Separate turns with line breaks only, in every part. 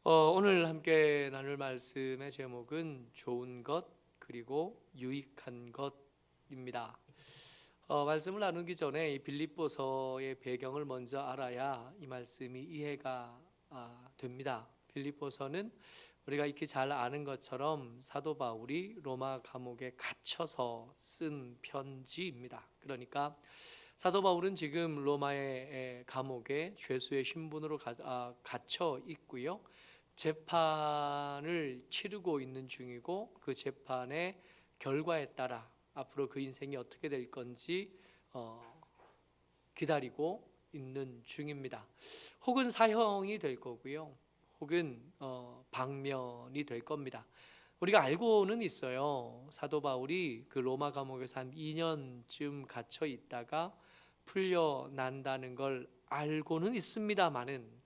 오늘 함께 나눌 말씀의 제목은 좋은 것 그리고 유익한 것입니다. 말씀을 나누기 전에 이 빌립보서의 배경을 먼저 알아야 이 말씀이 이해가 됩니다. 빌립보서는 우리가 익히 잘 아는 것처럼 사도 바울이 로마 감옥에 갇혀서 쓴 편지입니다. 그러니까 사도 바울은 지금 로마의 감옥에 죄수의 신분으로 갇혀 있고요. 재판을 치르고 있는 중이고 그 재판의 결과에 따라 앞으로 그 인생이 어떻게 될 건지 기다리고 있는 중입니다. 혹은 사형이 될 거고요. 혹은 방면이 될 겁니다. 우리가 알고는 있어요. 사도 바울이 그 로마 감옥에서 한 2년쯤 갇혀 있다가 풀려난다는 걸 알고는 있습니다만은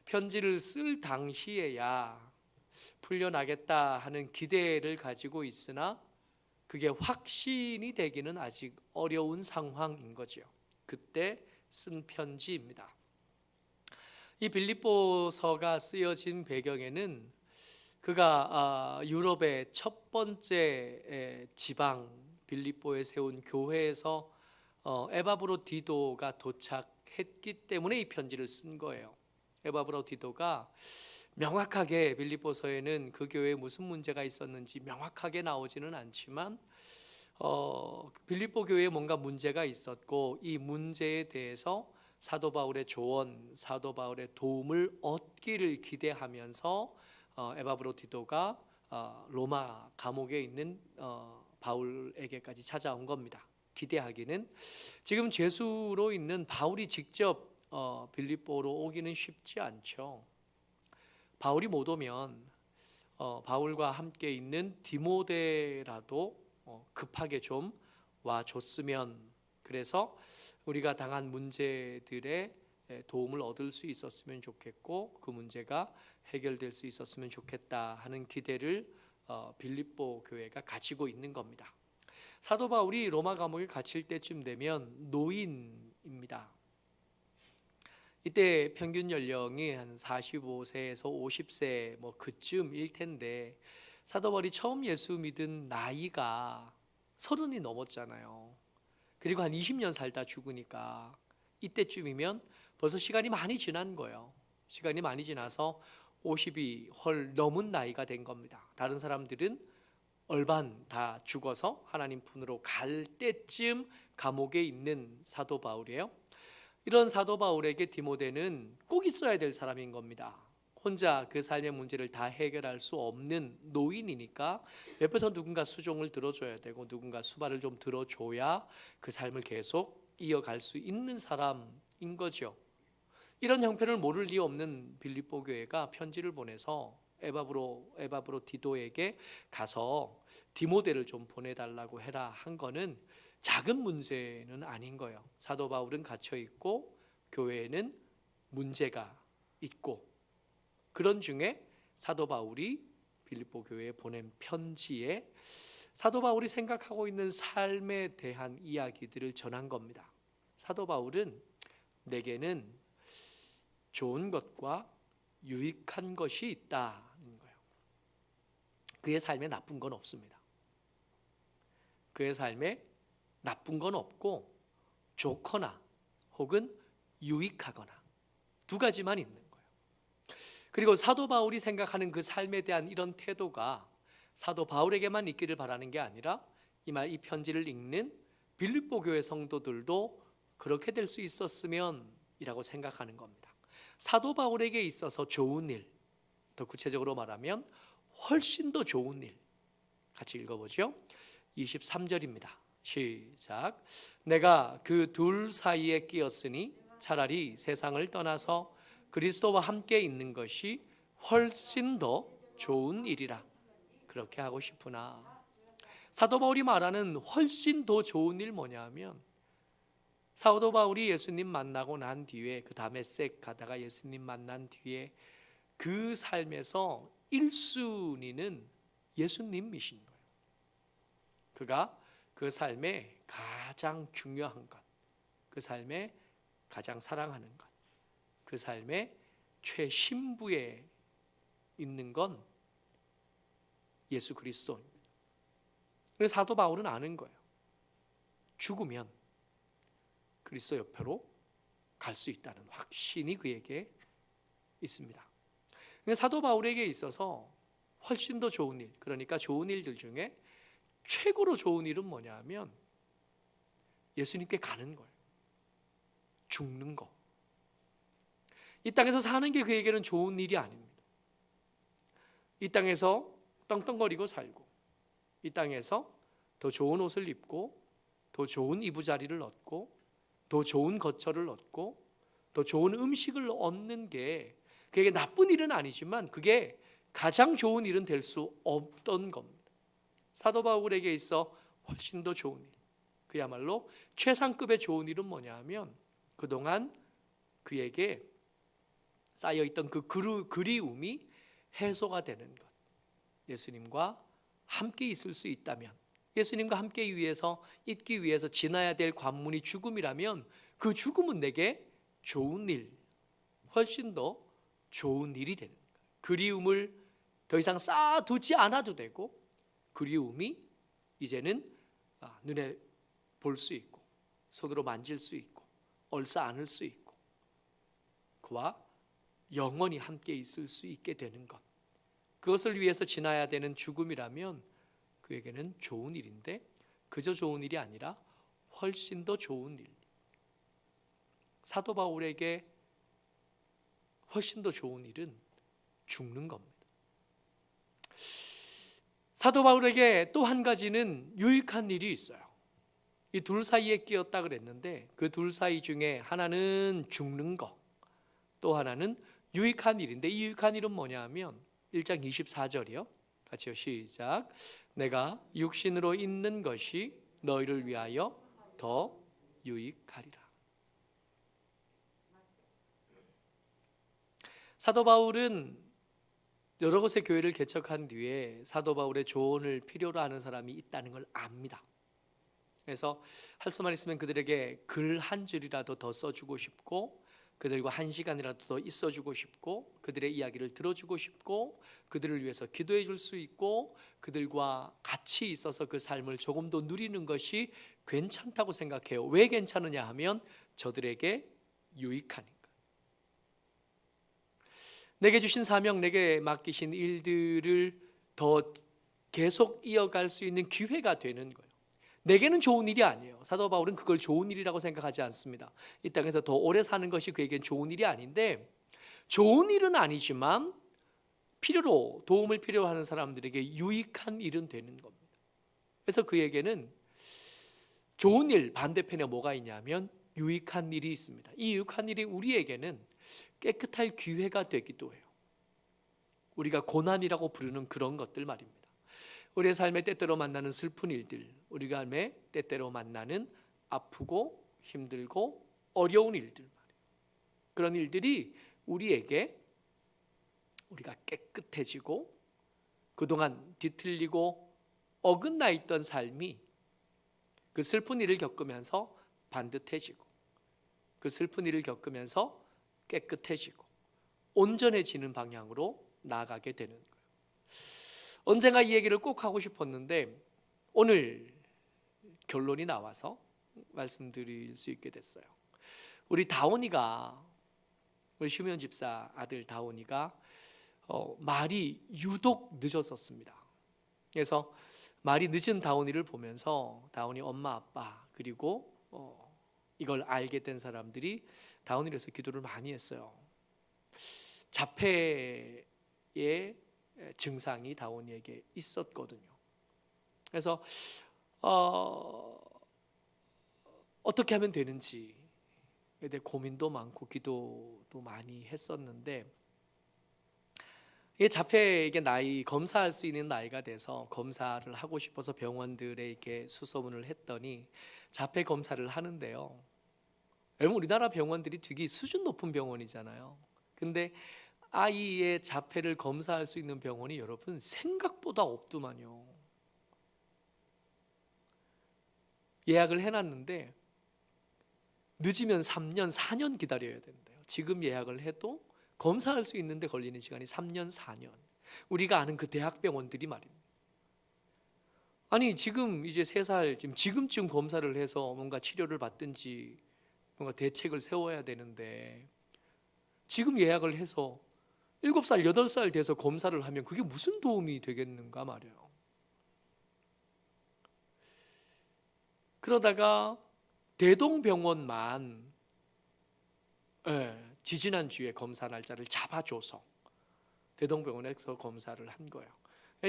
편지를 쓸 당시에야 풀려나겠다 하는 기대를 가지고 있으나 그게 확신이 되기는 아직 어려운 상황인 거죠. 그때 쓴 편지입니다. 이 빌립보서가 쓰여진 배경에는 그가 유럽의 첫 번째 지방 빌립보에 세운 교회에서 에바브로디도가 도착했기 때문에 이 편지를 쓴 거예요. 에바브로디도가 명확하게 빌립보서에는 그 교회에 무슨 문제가 있었는지 명확하게 나오지는 않지만 빌립보 교회에 뭔가 문제가 있었고 이 문제에 대해서 사도 바울의 조언, 사도 바울의 도움을 얻기를 기대하면서 에바브로디도가 로마 감옥에 있는 바울에게까지 찾아온 겁니다. 기대하기는 지금 죄수로 있는 바울이 직접 빌립보로 오기는 쉽지 않죠. 바울이 못 오면 바울과 함께 있는 디모데라도 급하게 좀 와줬으면, 그래서 우리가 당한 문제들의 도움을 얻을 수 있었으면 좋겠고 그 문제가 해결될 수 있었으면 좋겠다 하는 기대를 빌립보 교회가 가지고 있는 겁니다. 사도 바울이 로마 감옥에 갇힐 때쯤 되면 노인입니다. 이때 평균 연령이 한 45세에서 50세 뭐 그쯤일 텐데 사도 바울이 처음 예수 믿은 나이가 30이 넘었잖아요. 그리고 한 20년 살다 죽으니까 이때쯤이면 벌써 시간이 많이 지난 거예요. 시간이 많이 지나서 50이 헐 넘은 나이가 된 겁니다. 다른 사람들은 얼반 다 죽어서 하나님 품으로 갈 때쯤 감옥에 있는 사도 바울이에요. 이런 사도 바울에게 디모데는 꼭 있어야 될 사람인 겁니다. 혼자 그 삶의 문제를 다 해결할 수 없는 노인이니까 옆에서 누군가 수종을 들어줘야 되고 누군가 수발을 좀 들어줘야 그 삶을 계속 이어갈 수 있는 사람인 거죠. 이런 형편을 모를 리 없는 빌립보 교회가 편지를 보내서 에바브로디도에게 가서 디모데를 좀 보내달라고 해라 한 거는 작은 문제는 아닌 거예요. 사도 바울은 갇혀 있고 교회에는 문제가 있고 그런 중에 사도 바울이 빌립보 교회에 보낸 편지에 사도 바울이 생각하고 있는 삶에 대한 이야기들을 전한 겁니다. 사도 바울은 내게는 좋은 것과 유익한 것이 있다는 거예요. 그의 삶에 나쁜 건 없습니다. 그의 삶에 나쁜 건 없고 좋거나 혹은 유익하거나 두 가지만 있는 거예요. 그리고 사도 바울이 생각하는 그 삶에 대한 이런 태도가 사도 바울에게만 있기를 바라는 게 아니라 이 편지를 읽는 빌립보 교회 성도들도 그렇게 될 수 있었으면 이라고 생각하는 겁니다. 사도 바울에게 있어서 좋은 일, 더 구체적으로 말하면 훨씬 더 좋은 일, 같이 읽어보죠. 23절입니다. 시작. 내가 그 둘 사이에 끼었으니 차라리 세상을 떠나서 그리스도와 함께 있는 것이 훨씬 더 좋은 일이라. 그렇게 하고 싶으나 사도 바울이 말하는 훨씬 더 좋은 일 뭐냐면 사도 바울이 예수님 만나고 난 뒤에 그 다메섹 가다가 예수님 만난 뒤에 그 삶에서 1순위는 예수님이신 거예요. 그가 그 삶에 가장 중요한 것, 그 삶에 가장 사랑하는 것, 그 삶의 최신부의 있는 건 예수 그리스도입니다. 그래서 사도 바울은 아는 거예요. 죽으면 그리스도 옆으로 갈 수 있다는 확신이 그에게 있습니다. 사도 바울에게 있어서 훨씬 더 좋은 일, 그러니까 좋은 일들 중에 최고로 좋은 일은 뭐냐 하면 예수님께 가는 거예요. 죽는 거. 이 땅에서 사는 게 그에게는 좋은 일이 아닙니다. 이 땅에서 떵떵거리고 살고, 이 땅에서 더 좋은 옷을 입고, 더 좋은 이부자리를 얻고, 더 좋은 거처를 얻고, 더 좋은 음식을 얻는 게 그게 나쁜 일은 아니지만 그게 가장 좋은 일은 될 수 없던 겁니다. 사도 바울에게 있어 훨씬 더 좋은 일, 그야말로 최상급의 좋은 일은 뭐냐 하면 그동안 그에게 쌓여있던 그 그리움이 해소가 되는 것. 예수님과 함께 있을 수 있다면, 예수님과 함께 있기 위해서 지나야 될 관문이 죽음이라면 그 죽음은 내게 좋은 일, 훨씬 더 좋은 일이 되는 거예요. 그리움을 더 이상 쌓아두지 않아도 되고, 그리움이 이제는 눈에 볼 수 있고 손으로 만질 수 있고 얼싸 안을 수 있고 그와 영원히 함께 있을 수 있게 되는 것, 그것을 위해서 지나야 되는 죽음이라면 그에게는 좋은 일인데, 그저 좋은 일이 아니라 훨씬 더 좋은 일. 사도 바울에게 훨씬 더 좋은 일은 죽는 겁니다. 사도 바울에게 또 한 가지는 유익한 일이 있어요. 이 둘 사이에 끼었다 그랬는데 그 둘 사이 중에 하나는 죽는 것, 또 하나는 유익한 일인데, 이 유익한 일은 뭐냐 하면 1장 24절이요. 같이요, 시작. 내가 육신으로 있는 것이 너희를 위하여 더 유익하리라. 사도 바울은 여러 곳의 교회를 개척한 뒤에 사도 바울의 조언을 필요로 하는 사람이 있다는 걸 압니다. 그래서 할 수만 있으면 그들에게 글 한 줄이라도 더 써주고 싶고, 그들과 한 시간이라도 더 있어주고 싶고, 그들의 이야기를 들어주고 싶고, 그들을 위해서 기도해 줄 수 있고, 그들과 같이 있어서 그 삶을 조금 더 누리는 것이 괜찮다고 생각해요. 왜 괜찮으냐 하면 저들에게 유익하니까. 내게 주신 사명, 내게 맡기신 일들을 더 계속 이어갈 수 있는 기회가 되는 거예요. 내게는 좋은 일이 아니에요. 사도 바울은 그걸 좋은 일이라고 생각하지 않습니다. 이 땅에서 더 오래 사는 것이 그에겐 좋은 일이 아닌데, 좋은 일은 아니지만 도움을 필요로 하는 사람들에게 유익한 일은 되는 겁니다. 그래서 그에게는 좋은 일 반대편에 뭐가 있냐면 유익한 일이 있습니다. 이 유익한 일이 우리에게는 깨끗할 기회가 되기도 해요. 우리가 고난이라고 부르는 그런 것들 말입니다. 우리의 삶에 때때로 만나는 슬픈 일들, 우리가 삶에 때때로 만나는 아프고 힘들고 어려운 일들 말이에요. 그런 일들이 우리에게 우리가 깨끗해지고 그동안 뒤틀리고 어긋나 있던 삶이 그 슬픈 일을 겪으면서 반듯해지고, 그 슬픈 일을 겪으면서 깨끗해지고 온전해지는 방향으로 나아가게 되는 거예요. 언젠가 이 얘기를 꼭 하고 싶었는데 오늘 결론이 나와서 말씀드릴 수 있게 됐어요. 우리 시면 집사 아들 다온이가 말이 유독 늦었었습니다. 그래서 말이 늦은 다온이를 보면서 다온이 엄마 아빠 그리고 이걸 알게 된 사람들이 다온이를 위해서 기도를 많이 했어요. 자폐의 증상이 다온이에게 있었거든요. 그래서 어떻게 하면 되는지에 대해 고민도 많고 기도도 많이 했었는데, 이 자폐에게 검사할 수 있는 나이가 돼서 검사를 하고 싶어서 병원들에 이렇게 수소문을 했더니 자폐 검사를 하는데요. 여러분, 우리나라 병원들이 되게 수준 높은 병원이잖아요. 근데 아이의 자폐를 검사할 수 있는 병원이 여러분 생각보다 없더만요. 예약을 해놨는데 늦으면 3년, 4년 기다려야 된대요. 지금 예약을 해도 검사할 수 있는데 걸리는 시간이 3년, 4년. 우리가 아는 그 대학병원들이 말입니다. 아니 지금 이제 3살 지금쯤 검사를 해서 뭔가 치료를 받든지 뭔가 대책을 세워야 되는데 지금 예약을 해서 7살, 8살 돼서 검사를 하면 그게 무슨 도움이 되겠는가 말이에요. 그러다가 대동병원만 지지난주에 검사 날짜를 잡아줘서 대동병원에서 검사를 한 거예요.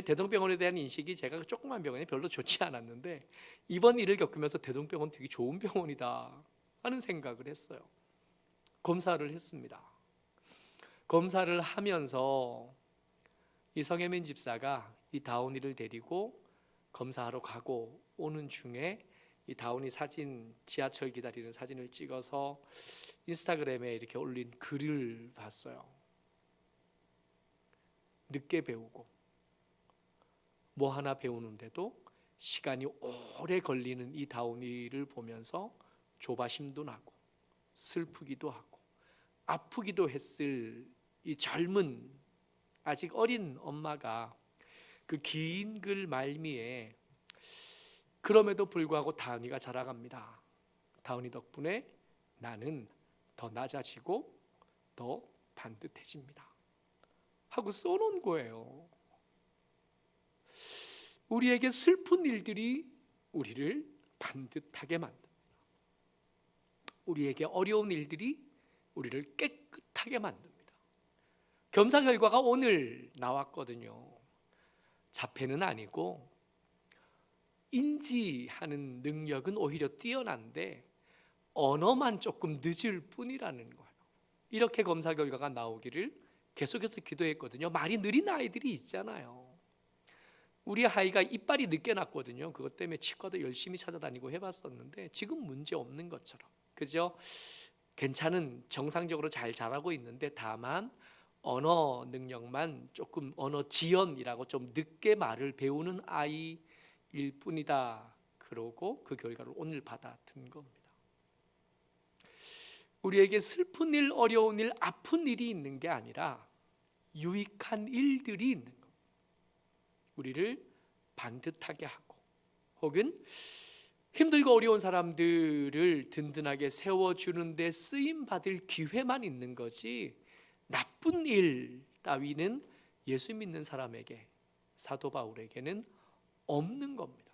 대동병원에 대한 인식이 제가 조그만 병원이 별로 좋지 않았는데 이번 일을 겪으면서 대동병원 되게 좋은 병원이다 하는 생각을 했어요. 검사를 했습니다. 검사를 하면서 이 성혜민 집사가 이 다운이를 데리고 검사하러 가고 오는 중에 이 다운이 사진, 지하철 기다리는 사진을 찍어서 인스타그램에 이렇게 올린 글을 봤어요. 늦게 배우고 뭐 하나 배우는데도 시간이 오래 걸리는 이 다운이를 보면서 조바심도 나고 슬프기도 하고 아프기도 했을 이 젊은 아직 어린 엄마가 그 긴 글 말미에 그럼에도 불구하고 다운이가 자라갑니다. 다운이 덕분에 나는 더 낮아지고 더 반듯해집니다 하고 써놓은 거예요. 우리에게 슬픈 일들이 우리를 반듯하게 만듭니다. 우리에게 어려운 일들이 우리를 깨끗하게 만듭니다. 검사 결과가 오늘 나왔거든요. 자폐는 아니고 인지하는 능력은 오히려 뛰어난데 언어만 조금 늦을 뿐이라는 거예요. 이렇게 검사 결과가 나오기를 계속해서 기도했거든요. 말이 느린 아이들이 있잖아요. 우리 아이가 이빨이 늦게 났거든요. 그것 때문에 치과도 열심히 찾아다니고 해봤었는데 지금 문제 없는 것처럼, 그죠? 괜찮은 정상적으로 잘 자라고 있는데 다만 언어 능력만 조금 언어 지연이라고 좀 늦게 말을 배우는 아이일 뿐이다. 그러고 그 결과를 오늘 받아든 겁니다. 우리에게 슬픈 일, 어려운 일, 아픈 일이 있는 게 아니라 유익한 일들이 있는 겁니다. 우리를 반듯하게 하고 혹은 힘들고 어려운 사람들을 든든하게 세워주는 데 쓰임받을 기회만 있는 거지 나쁜 일 따위는 예수 믿는 사람에게, 사도 바울에게는 없는 겁니다.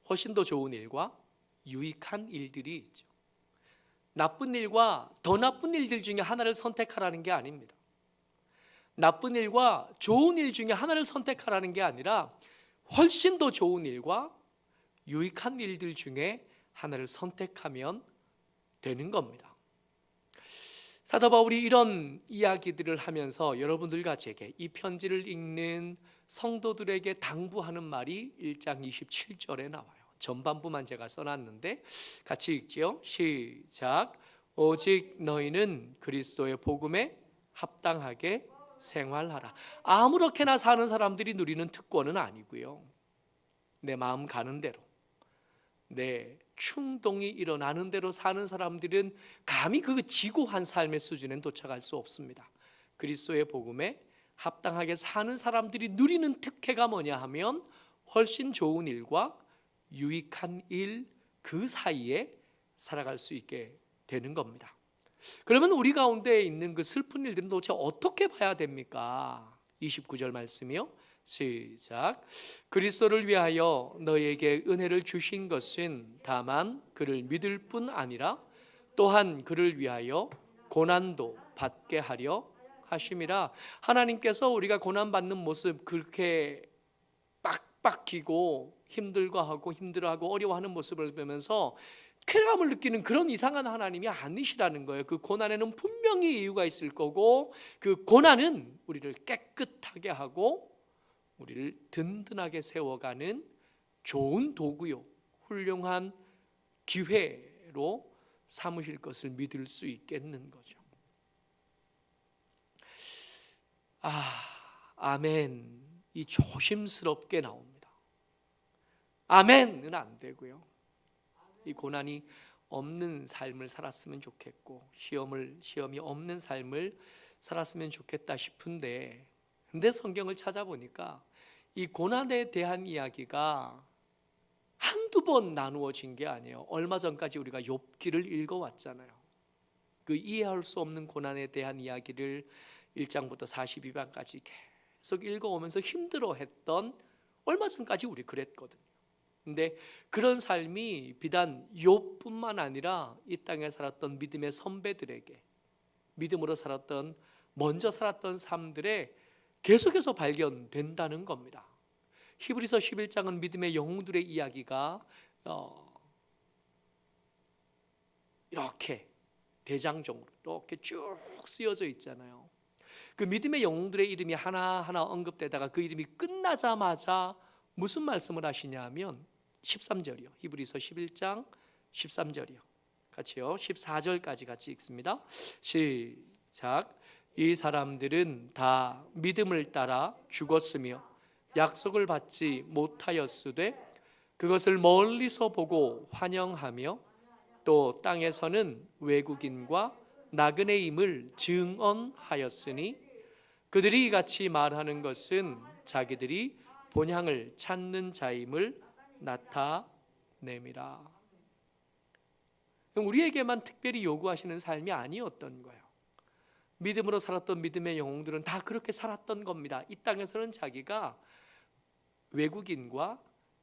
훨씬 더 좋은 일과 유익한 일들이 있죠. 나쁜 일과 더 나쁜 일들 중에 하나를 선택하라는 게 아닙니다. 나쁜 일과 좋은 일 중에 하나를 선택하라는 게 아니라 훨씬 더 좋은 일과 유익한 일들 중에 하나를 선택하면 되는 겁니다. 사도 바울이 이런 이야기들을 하면서 여러분들과 제게 이 편지를 읽는 성도들에게 당부하는 말이 1장 27절에 나와요. 전반부만 제가 써놨는데 같이 읽지요. 시작. 오직 너희는 그리스도의 복음에 합당하게 생활하라. 아무렇게나 사는 사람들이 누리는 특권은 아니고요. 내 마음 가는 대로, 내 충동이 일어나는 대로 사는 사람들은 감히 그 지고한 삶의 수준엔 도착할 수 없습니다. 그리스도의 복음에 합당하게 사는 사람들이 누리는 특혜가 뭐냐 하면 훨씬 좋은 일과 유익한 일 그 사이에 살아갈 수 있게 되는 겁니다. 그러면 우리 가운데 있는 그 슬픈 일들은 도대체 어떻게 봐야 됩니까? 29절 말씀이요. 시작. 그리스도를 위하여 너희에게 은혜를 주신 것은 다만 그를 믿을 뿐 아니라 또한 그를 위하여 고난도 받게 하려 하심이라. 하나님께서 우리가 고난받는 모습, 그렇게 빡빡히고 힘들고하고 힘들어하고 어려워하는 모습을 보면서 쾌감을 느끼는 그런 이상한 하나님이 아니시라는 거예요. 그 고난에는 분명히 이유가 있을 거고 그 고난은 우리를 깨끗하게 하고 우리를 든든하게 세워가는 좋은 도구요, 훌륭한 기회로 삼으실 것을 믿을 수 있겠는 거죠. 아멘. 이 조심스럽게 나옵니다. 아멘은 안 되고요. 이 고난이 없는 삶을 살았으면 좋겠고 시험이 없는 삶을 살았으면 좋겠다 싶은데, 근데 성경을 찾아보니까 이 고난에 대한 이야기가 한두 번 나누어진 게 아니에요. 얼마 전까지 우리가 욥기를 읽어왔잖아요. 그 이해할 수 없는 고난에 대한 이야기를 1장부터 42장까지 계속 읽어오면서 힘들어했던, 얼마 전까지 우리 그랬거든요. 근데 그런 삶이 비단 욥뿐만 아니라 이 땅에 살았던 믿음의 선배들에게, 믿음으로 살았던, 먼저 살았던 삶들에 계속해서 발견된다는 겁니다. 히브리서 11장은 믿음의 영웅들의 이야기가 이렇게 대장정으로 이렇게 쭉 쓰여져 있잖아요. 그 믿음의 영웅들의 이름이 하나하나 언급되다가 그 이름이 끝나자마자 무슨 말씀을 하시냐면 13절이요. 히브리서 11장 13절이요. 같이요. 14절까지 같이 읽습니다. 시작. 이 사람들은 다 믿음을 따라 죽었으며 약속을 받지 못하였으되 그것을 멀리서 보고 환영하며 또 땅에서는 외국인과 나그네임을 증언하였으니 그들이 이같이 말하는 것은 자기들이 본향을 찾는 자임을 나타냄이라. 우리에게만 특별히 요구하시는 삶이 아니었던 거예요. 믿음으로 살았던 믿음의 영웅들은 다 그렇게 살았던 겁니다. 이 땅에서는 자기가 외국인과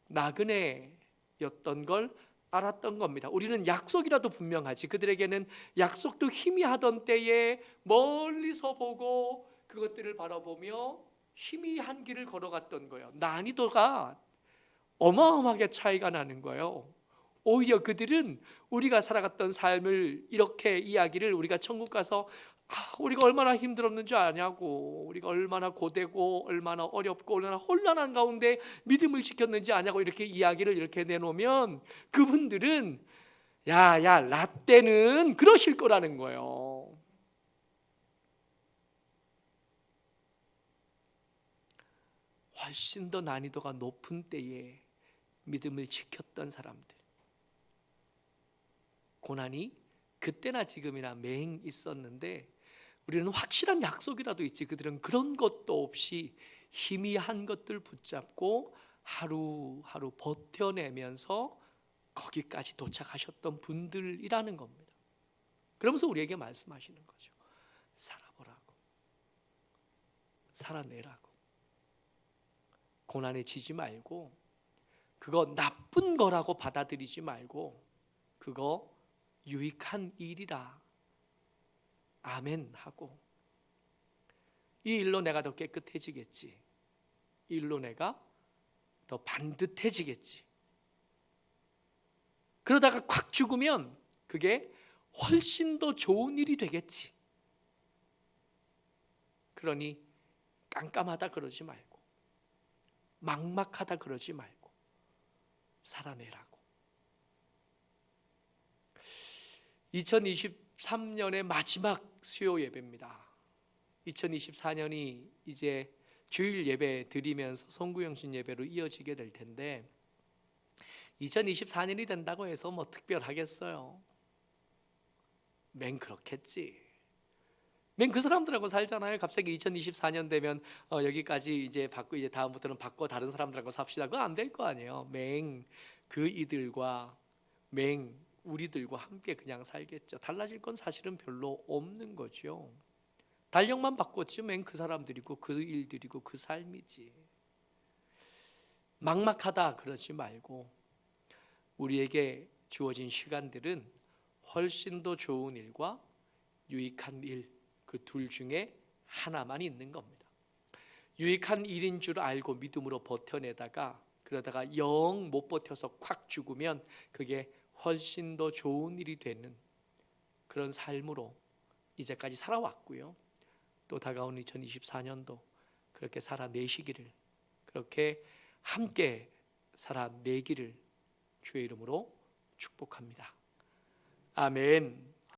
나그네였던 걸 알았던 겁니다. 우리는 약속이라도 분명하지, 그들에게는 약속도 희미하던 때에 멀리서 보고 그것들을 바라보며 희미한 길을 걸어갔던 거예요. 난이도가 어마어마하게 차이가 나는 거예요. 오히려 그들은 우리가 살아갔던 삶을, 이렇게 이야기를 우리가 천국 가서 우리가 얼마나 힘들었는 줄 아냐고, 우리가 얼마나 고되고 얼마나 어렵고 얼마나 혼란한 가운데 믿음을 지켰는지 아냐고 이렇게 이야기를 이렇게 내놓으면 그분들은 야 라떼는 그러실 거라는 거예요. 훨씬 더 난이도가 높은 때에 믿음을 지켰던 사람들, 고난이 그때나 지금이나 맹 있었는데 우리는 확실한 약속이라도 있지, 그들은 그런 것도 없이 희미한 것들 붙잡고 하루하루 버텨내면서 거기까지 도착하셨던 분들이라는 겁니다. 그러면서 우리에게 말씀하시는 거죠. 살아보라고, 살아내라고. 고난에 지지 말고, 그거 나쁜 거라고 받아들이지 말고, 그거 유익한 일이라 아멘 하고, 이 일로 내가 더 깨끗해지겠지, 이 일로 내가 더 반듯해지겠지, 그러다가 콱 죽으면 그게 훨씬 더 좋은 일이 되겠지. 그러니 깜깜하다 그러지 말고, 막막하다 그러지 말고 살아내라고. 2023년의 마지막 수요 예배입니다. 2024년이 이제 주일 예배 드리면서 송구영신 예배로 이어지게 될 텐데, 2024년이 된다고 해서 뭐 특별하겠어요? 맨 그렇겠지. 맨 그 사람들하고 살잖아요. 갑자기 2024년 되면 여기까지 이제 받고 이제 다음부터는 받고 다른 사람들하고 삽시다. 그거 안 될 거 아니에요. 맨 그 이들과 맨 우리들과 함께 그냥 살겠죠. 달라질 건 사실은 별로 없는 거죠. 달력만 바꿨지 맨 그 사람들이고 그 일들이고 그 삶이지. 막막하다 그러지 말고, 우리에게 주어진 시간들은 훨씬 더 좋은 일과 유익한 일, 그 둘 중에 하나만 있는 겁니다. 유익한 일인 줄 알고 믿음으로 버텨내다가, 그러다가 영 못 버텨서 콱 죽으면 그게 훨씬 더 좋은 일이 되는 그런 삶으로 이제까지 살아왔고요. 또 다가오는 2024년도 그렇게 살아내시기를, 그렇게 함께 살아내기를 주의 이름으로 축복합니다. 아멘.